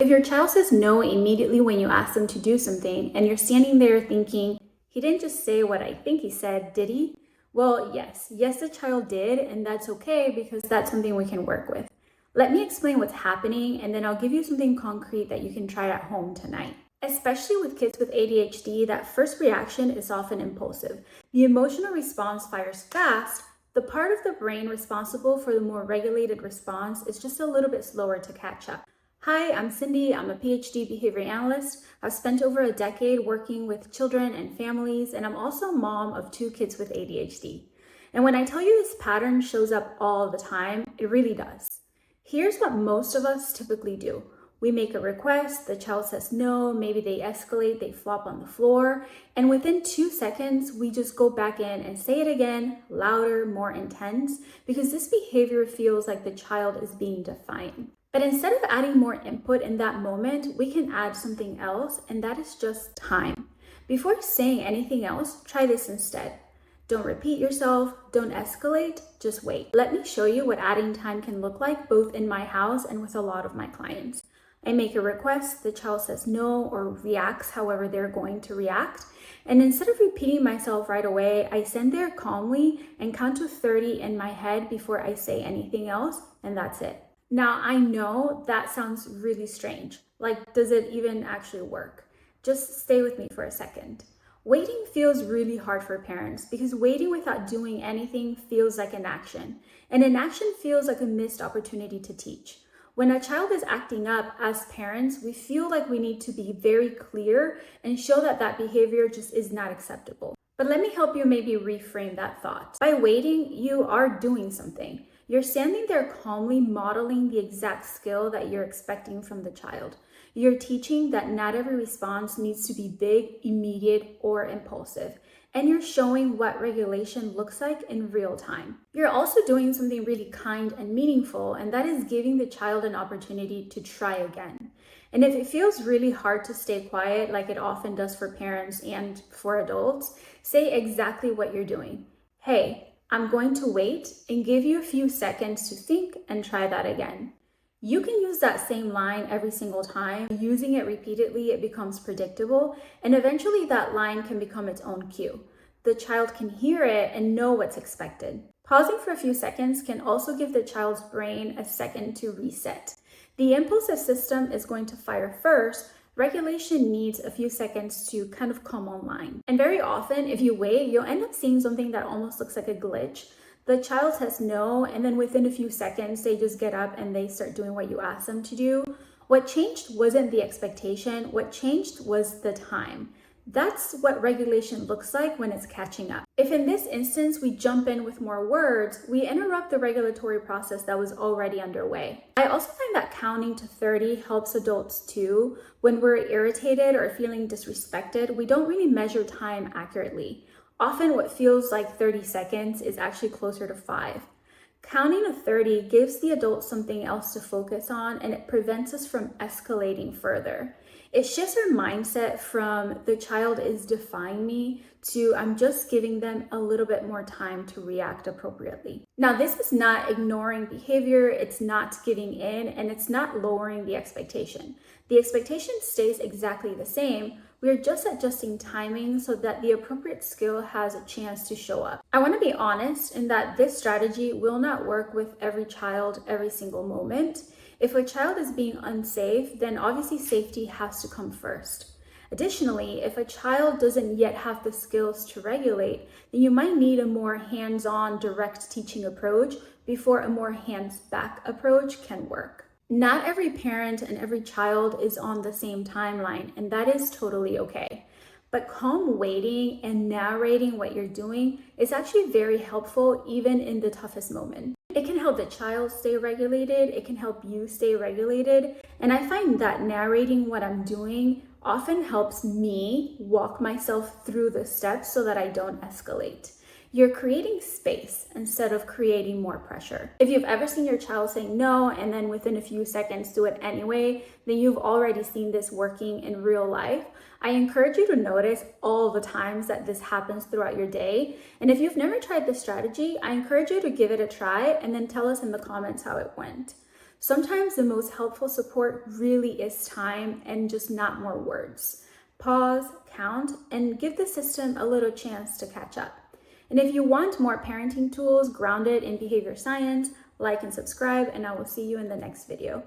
If your child says no immediately when you ask them to do something and you're standing there thinking, he didn't just say what I think he said, did he? Well, yes, the child did, and that's okay because that's something we can work with. Let me explain what's happening, and then I'll give you something concrete that you can try at home tonight. Especially with kids with ADHD, that first reaction is often impulsive. The emotional response fires fast. The part of the brain responsible for the more regulated response is just a little bit slower to catch up. Hi, I'm Cindy. I'm a PhD behavior analyst. I've spent over a decade working with children and families, and I'm also a mom of 2 kids with ADHD. And when I tell you this pattern shows up all the time, it really does. Here's what most of us typically do. We make a request, the child says no, maybe they escalate, they flop on the floor, and within 2 seconds, we just go back in and say it again, louder, more intense, because this behavior feels like the child is being defiant. But instead of adding more input in that moment, we can add something else, and that is just time. Before saying anything else, try this instead. Don't repeat yourself, don't escalate, just wait. Let me show you what adding time can look like both in my house and with a lot of my clients. I make a request, the child says no or reacts however they're going to react. And instead of repeating myself right away, I stand there calmly and count to 30 in my head before I say anything else, and that's it. Now, I know that sounds really strange. Like, does it even actually work? Just stay with me for a second. Waiting feels really hard for parents because waiting without doing anything feels like inaction, and inaction feels like a missed opportunity to teach. When a child is acting up, as parents, we feel like we need to be very clear and show that that behavior just is not acceptable. But let me help you maybe reframe that thought. By waiting, you are doing something. You're standing there calmly modeling the exact skill that you're expecting from the child. You're teaching that not every response needs to be big, immediate, or impulsive. And you're showing what regulation looks like in real time. You're also doing something really kind and meaningful, and that is giving the child an opportunity to try again. And if it feels really hard to stay quiet, like it often does for parents and for adults, say exactly what you're doing. Hey, I'm going to wait and give you a few seconds to think and try that again. You can use that same line every single time. Using it repeatedly, it becomes predictable, and eventually that line can become its own cue. The child can hear it and know what's expected. Pausing for a few seconds can also give the child's brain a second to reset. The impulsive system is going to fire first. Regulation needs a few seconds to kind of come online. And very often, if you wait, you'll end up seeing something that almost looks like a glitch. The child says no, and then within a few seconds, they just get up and they start doing what you ask them to do. What changed wasn't the expectation. What changed was the time. That's what regulation looks like when it's catching up. If in this instance we jump in with more words, we interrupt the regulatory process that was already underway. I also find that counting to 30 helps adults too. When we're irritated or feeling disrespected, we don't really measure time accurately. Often what feels like 30 seconds is actually closer to 5. Counting to 30 gives the adult something else to focus on, and it prevents us from escalating further. It shifts our mindset from the child is defying me to I'm just giving them a little bit more time to react appropriately. Now, this is not ignoring behavior, it's not giving in, and it's not lowering the expectation. The expectation stays exactly the same. We're just adjusting timing so that the appropriate skill has a chance to show up. I want to be honest in that this strategy will not work with every child every single moment. If a child is being unsafe, then obviously safety has to come first. Additionally, if a child doesn't yet have the skills to regulate, then you might need a more hands-on direct teaching approach before a more hands-back approach can work. Not every parent and every child is on the same timeline, and that is totally okay. But calm waiting and narrating what you're doing is actually very helpful even in the toughest moment. It can help the child stay regulated, it can help you stay regulated, and I find that narrating what I'm doing often helps me walk myself through the steps so that I don't escalate. You're creating space instead of creating more pressure. If you've ever seen your child say no and then within a few seconds do it anyway, then you've already seen this working in real life. I encourage you to notice all the times that this happens throughout your day. And if you've never tried this strategy, I encourage you to give it a try and then tell us in the comments how it went. Sometimes the most helpful support really is time and just not more words. Pause, count, and give the system a little chance to catch up. And if you want more parenting tools grounded in behavior science, like and subscribe, and I will see you in the next video.